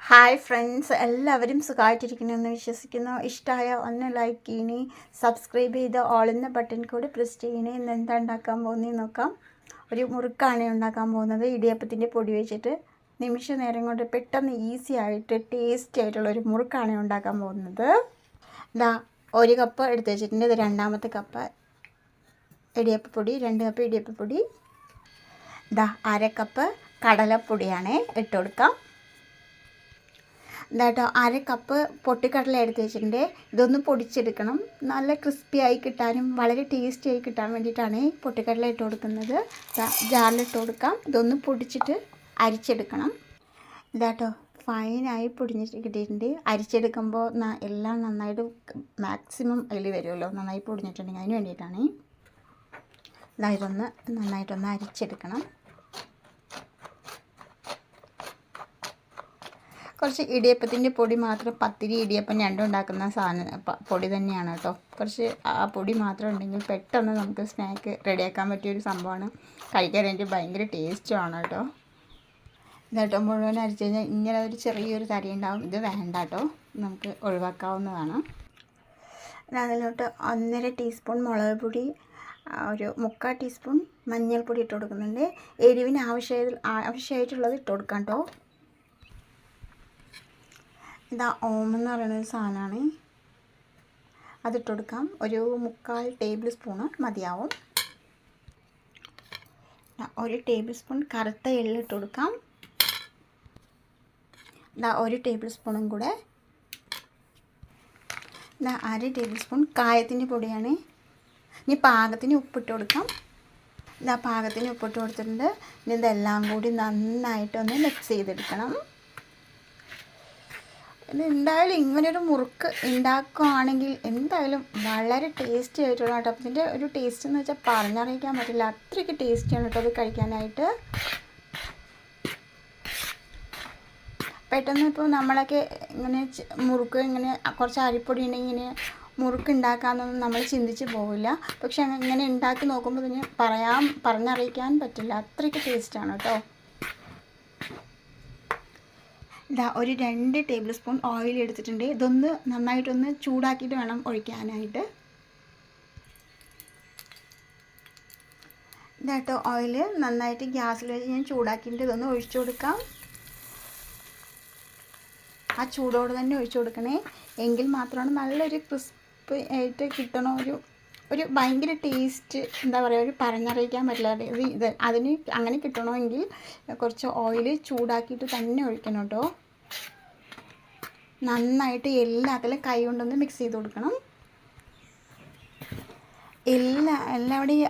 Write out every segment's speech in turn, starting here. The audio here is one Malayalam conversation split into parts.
ഹായ് ഫ്രണ്ട്സ്, എല്ലാവരും സുഖമായിട്ടിരിക്കണമെന്ന് വിശ്വസിക്കുന്നു. ഇഷ്ടമായ ഒന്ന് ലൈക്ക് ചെയ്യണേ, സബ്സ്ക്രൈബ് ചെയ്ത് ഓളുന്ന ബട്ടൺ കൂടി പ്രസ് ചെയ്യണേ. ഇന്ന് എന്താ ഉണ്ടാക്കാൻ പോകുന്നത് നോക്കാം. ഒരു മുറുക്കാണ് ഉണ്ടാക്കാൻ പോകുന്നത്. ഇടിയപ്പത്തിൻ്റെ പൊടി വെച്ചിട്ട് നിമിഷ നേരം കൊണ്ട് പെട്ടെന്ന് ഈസി ആയിട്ട് ടേസ്റ്റി ആയിട്ടുള്ള ഒരു മുറുക്കാണ് ഉണ്ടാക്കാൻ പോകുന്നത്. ഇതാ 1 കപ്പ് എടുത്ത് വെച്ചിട്ടുണ്ട്. ഇത് 2ാമത്തെ കപ്പ് ഇടിയപ്പപ്പൊടി, 2 കപ്പ് ഇടിയപ്പപ്പൊടി. ഇതാ 1/2 കപ്പ് കടലപ്പൊടിയാണ് ഇട്ട് കൊടുക്കാം. ഇതാട്ടോ 1/2 കപ്പ് പൊട്ടിക്കടല എടുത്ത് വെച്ചിട്ടുണ്ട്. ഇതൊന്ന് പൊടിച്ചെടുക്കണം. നല്ല ക്രിസ്പി ആയി കിട്ടാനും വളരെ ടേസ്റ്റി ആയി കിട്ടാൻ വേണ്ടിയിട്ടാണ് പൊട്ടിക്കടല ഇട്ട് കൊടുക്കുന്നത്. ജാറിലിട്ട് കൊടുക്കാം. ഇതൊന്ന് പൊടിച്ചിട്ട് അരിച്ചെടുക്കണം. ഇതാട്ടോ ഫൈനായി പൊടിഞ്ഞിട്ട് കിട്ടിയിട്ടുണ്ട്. അരിച്ചെടുക്കുമ്പോൾ എല്ലാം നന്നായിട്ട് മാക്സിമം അതിൽ വരുമല്ലോ, നന്നായി പൊടിഞ്ഞിട്ടുണ്ടെങ്കിൽ അതിന് വേണ്ടിയിട്ടാണ്. ഇതൊന്ന് നന്നായിട്ടൊന്ന് അരിച്ചെടുക്കണം. കുറച്ച് ഇടിയപ്പത്തിൻ്റെ പൊടി മാത്രം, പത്തിരി ഇടിയപ്പം രണ്ടും ഉണ്ടാക്കുന്ന പൊടി തന്നെയാണ് കേട്ടോ. കുറച്ച് ആ പൊടി മാത്രം ഉണ്ടെങ്കിൽ പെട്ടെന്ന് നമുക്ക് സ്നാക്ക് റെഡിയാക്കാൻ പറ്റിയൊരു സംഭവമാണ്. കഴിക്കാനായിട്ട് ഭയങ്കര ടേസ്റ്റുമാണ് കേട്ടോ. ഇതാട്ടോ മുഴുവൻ അരിച്ച് കഴിഞ്ഞാൽ ഇങ്ങനെ ഒരു ചെറിയൊരു തരി ഉണ്ടാവും. ഇത് വേണ്ട കേട്ടോ, നമുക്ക് ഒഴിവാക്കാവുന്നതാണ്. അതിലോട്ട് 1.5 ടീസ്പൂൺ മുളക് പൊടി, ഒരു 3/4 ടീസ്പൂൺ മഞ്ഞൾപ്പൊടി ഇട്ട് കൊടുക്കുന്നുണ്ട്. എരിവിന് ആവശ്യമായിട്ടുള്ളത് ഇട്ട് കൊടുക്കാം കേട്ടോ. ഇതാ ഓമെന്ന് പറയുന്നൊരു സാധനമാണ്, അതിട്ട് കൊടുക്കാം. ഒരു 3/4 ടേബിൾ സ്പൂണ് മതിയാവും. 1 ടേബിൾ സ്പൂൺ കറുത്ത എള്ള് ഇട്ട് കൊടുക്കാം. 1 ടേബിൾ സ്പൂണും കൂടെ. 1/2 ടേബിൾ സ്പൂൺ കായത്തിൻ്റെ പൊടിയാണ്. ഇനി പാകത്തിന് ഉപ്പിട്ട് കൊടുക്കാം. പാകത്തിന് ഉപ്പിട്ട് കൊടുത്തിട്ടുണ്ട്. ഇനി ഇതെല്ലാം കൂടി നന്നായിട്ടൊന്ന് മിക്സ് ചെയ്തെടുക്കണം. എന്തായാലും ഇങ്ങനൊരു മുറുക്ക് ഉണ്ടാക്കുകയാണെങ്കിൽ എന്തായാലും വളരെ ടേസ്റ്റി ആയിട്ടുള്ള കേട്ടോ. അപ്പം ഇതിൻ്റെ ഒരു ടേസ്റ്റ് എന്ന് വെച്ചാൽ പറഞ്ഞറിയിക്കാൻ പറ്റില്ല, അത്രയ്ക്ക് ടേസ്റ്റിയാണ് കേട്ടോ അത് കഴിക്കാനായിട്ട്. പെട്ടെന്ന് ഇപ്പോൾ നമ്മളൊക്കെ ഇങ്ങനെ മുറുക്ക് ഇങ്ങനെ കുറച്ച് അരിപ്പൊടി ഉണ്ടെങ്കിൽ ഇങ്ങനെ മുറുക്ക് ഉണ്ടാക്കാമെന്നൊന്നും നമ്മൾ ചിന്തിച്ച് പോവില്ല. പക്ഷെ ഇങ്ങനെ ഉണ്ടാക്കി നോക്കുമ്പോൾ ഇതിന് പറഞ്ഞറിയിക്കാൻ പറ്റില്ല, അത്രയ്ക്ക് ടേസ്റ്റാണ് കേട്ടോ. ഒരു 2 ടേബിൾ സ്പൂൺ ഓയിൽ എടുത്തിട്ടുണ്ട്. ഇതൊന്ന് നന്നായിട്ടൊന്ന് ചൂടാക്കിയിട്ട് വേണം ഒഴിക്കാനായിട്ട്. ഇതാട്ടോ ഓയിൽ നന്നായിട്ട് ഗ്യാസിൽ വെച്ച് ഞാൻ ചൂടാക്കിയിട്ട് ഇതൊന്ന് ഒഴിച്ചു കൊടുക്കാം. ആ ചൂടോട് തന്നെ ഒഴിച്ചു കൊടുക്കണേ, എങ്കിൽ മാത്രമാണ് നല്ലൊരു ക്രിസ്പി ആയിട്ട് കിട്ടണ ഒരു ഭയങ്കര ടേസ്റ്റ്. എന്താ പറയുക, ഒരു പറഞ്ഞറിയിക്കാൻ പറ്റില്ല. ഇത് അതിന് അങ്ങനെ കിട്ടണമെങ്കിൽ കുറച്ച് ഓയിൽ ചൂടാക്കിയിട്ട് തന്നെ ഒഴിക്കണം കേട്ടോ. നന്നായിട്ട് എല്ലാത്തിലും കൈ കൊണ്ടൊന്ന് മിക്സ് ചെയ്ത് കൊടുക്കണം. എല്ലാവിടെയും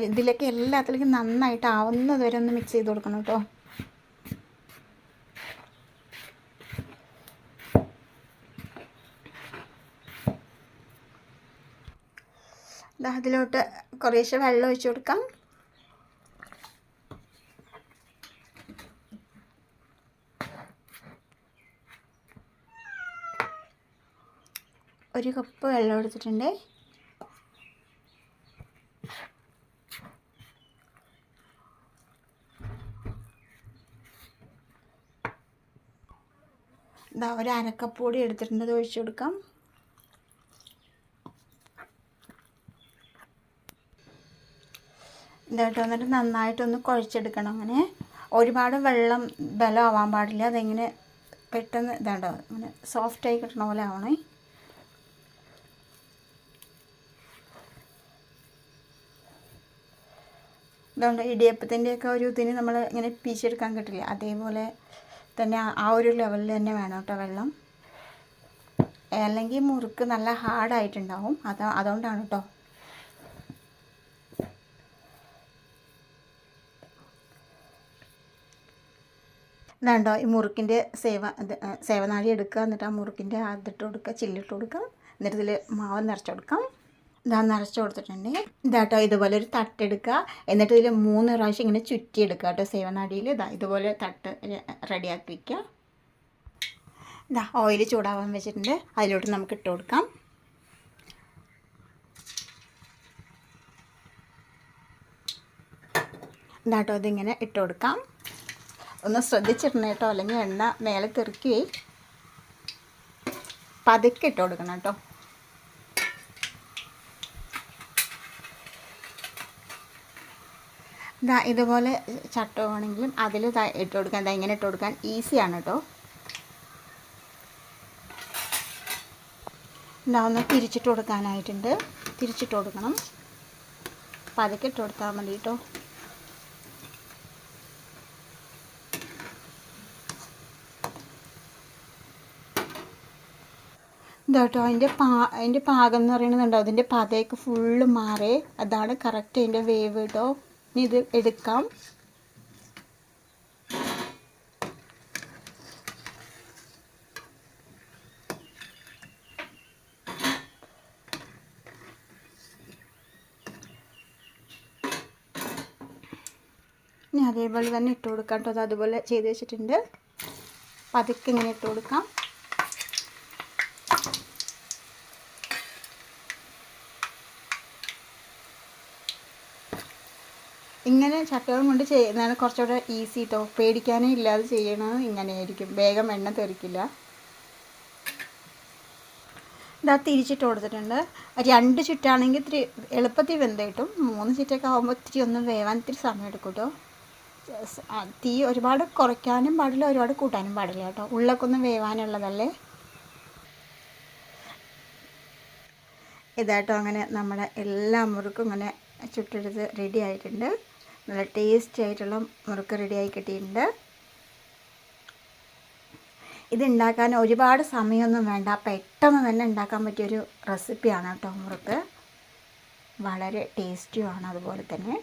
ഇതിലൊക്കെ എല്ലാത്തിലേക്കും നന്നായിട്ട് ആവുന്നത് വരെ ഒന്ന് മിക്സ് ചെയ്ത് കൊടുക്കണം കേട്ടോ. അതിലോട്ട് കുറേശ്ശെ വെള്ളം ഒഴിച്ച് കൊടുക്കാം. ഒരു കപ്പ് വെള്ളം എടുത്തിട്ടുണ്ട്. ഒരു 1/2 കപ്പ് കൂടി എടുത്തിട്ടുണ്ട്, അത് ഒഴിച്ചു കൊടുക്കാം. ഇതായിട്ട് വന്നിട്ട് നന്നായിട്ടൊന്ന് കുഴച്ചെടുക്കണം. അങ്ങനെ ഒരുപാട് വെള്ളം ബലമാവാൻ പാടില്ല. അതെങ്ങനെ പെട്ടെന്ന് ഇതാണ്ടോ അങ്ങനെ സോഫ്റ്റായി കിട്ടണ പോലെ ആവണേ. ഇതുകൊണ്ട് ഇടിയപ്പത്തിൻ്റെയൊക്കെ ഒരു ഇതിന് നമ്മൾ ഇങ്ങനെ പീച്ചെടുക്കാൻ കിട്ടില്ല, അതേപോലെ തന്നെ ആ ഒരു ലെവലിൽ തന്നെ വേണം കേട്ടോ വെള്ളം. അല്ലെങ്കിൽ മുറുക്ക് നല്ല ഹാർഡായിട്ടുണ്ടാവും, അതുകൊണ്ടാണ് കേട്ടോ. ഇതാണ്ടോ ഈ മുറുക്കിൻ്റെ സേവനാഴി എടുക്കുക. എന്നിട്ട് ആ മുറുക്കിൻ്റെ അതിട്ട് കൊടുക്കുക, ചില്ലിട്ട് കൊടുക്കുക. എന്നിട്ട് ഇതിൽ മാവ് നിറച്ച് കൊടുക്കാം. നിറച്ച് കൊടുത്തിട്ടുണ്ട്. ഇതാട്ടോ ഇതുപോലെ ഒരു തട്ടെടുക്കുക. എന്നിട്ട് ഇതിൽ 3 പ്രാവശ്യം ഇങ്ങനെ ചുറ്റിയെടുക്കുക കേട്ടോ. സേവനാടിയിൽ ഇതുപോലെ തട്ട് റെഡിയാക്കി വയ്ക്കുക. ഓയിൽ ചൂടാവാൻ വെച്ചിട്ടുണ്ട്, അതിലോട്ട് നമുക്ക് ഇട്ട് കൊടുക്കാം. ഇതിങ്ങനെ ഇട്ട് കൊടുക്കാം. ഒന്ന് ശ്രദ്ധിച്ചിടണം കേട്ടോ, അല്ലെങ്കിൽ എണ്ണ മേലെ തെറിക്കുകയും. പതുക്കെ ഇട്ട് കൊടുക്കണം കേട്ടോ. ഇതുപോലെ ചട്ടുവാണെങ്കിലും അതിൽ ഇട്ട് കൊടുക്കാൻ, ഇങ്ങനെ ഇട്ട് കൊടുക്കാൻ ഈസിയാണ് കേട്ടോ. ഒന്ന് തിരിച്ചിട്ട് കൊടുക്കാനായിട്ടുണ്ട്. തിരിച്ചിട്ട് കൊടുക്കണം, പതുക്കെ ഇട്ട് കൊടുത്താൽ മതി കേട്ടോ. ഇതാട്ടോ അതിൻ്റെ പാകം എന്ന് പറയുന്നുണ്ടോ, അതിൻ്റെ പതയൊക്കെ ഫുള്ള് മാറേ, അതാണ് കറക്റ്റ് അതിൻ്റെ വേവ് കേട്ടോ. ഇനി ഇത് എടുക്കാം. ഇനി അതേപോലെ തന്നെ ഇട്ട് കൊടുക്കാം കേട്ടോ. അത് അതുപോലെ ചെയ്ത് വെച്ചിട്ടുണ്ട്. പതുക്കെ ഇങ്ങനെ ഇട്ട് കൊടുക്കാം. ഇങ്ങനെ ചട്ടുകം കൊണ്ട് ചെയ്യുന്നതാണ് കുറച്ചുകൂടെ ഈസി കേട്ടോ. പേടിക്കാനേ ഇല്ലാതെ ചെയ്യണത് ഇങ്ങനെയായിരിക്കും, വേഗം എണ്ണ തെറിക്കില്ല. ഇതാ തിരിച്ചിട്ട് കൊടുത്തിട്ടുണ്ട്. 2 ചുറ്റാണെങ്കിൽ ഇത്തിരി എളുപ്പത്തിൽ വെന്ത് കിട്ടും. 3 ചുറ്റൊക്കെ ആകുമ്പോൾ ഇത്തിരി ഒന്ന് വേവാൻ ഇത്തിരി സമയം എടുക്കും കേട്ടോ. തീ ഒരുപാട് കുറയ്ക്കാനും പാടില്ല, ഒരുപാട് കൂട്ടാനും പാടില്ല കേട്ടോ. ഉള്ളൊക്കെ ഒന്ന് വേവാനുള്ളതല്ലേ. ഇതാട്ടോ അങ്ങനെ നമ്മുടെ എല്ലാ മുറുക്കും ഇങ്ങനെ ചുട്ടെടുത്ത് റെഡി ആയിട്ടുണ്ട്. നല്ല ടേസ്റ്റി ആയിട്ടുള്ള മുറുക്ക് റെഡിയായി കിട്ടിയിട്ടുണ്ട്. ഇതുണ്ടാക്കാൻ ഒരുപാട് സമയമൊന്നും വേണ്ട, പെട്ടെന്ന് തന്നെ ഉണ്ടാക്കാൻ പറ്റിയൊരു റെസിപ്പിയാണ് കേട്ടോ മുറുക്ക്. വളരെ ടേസ്റ്റിയുമാണ് അതുപോലെ തന്നെ.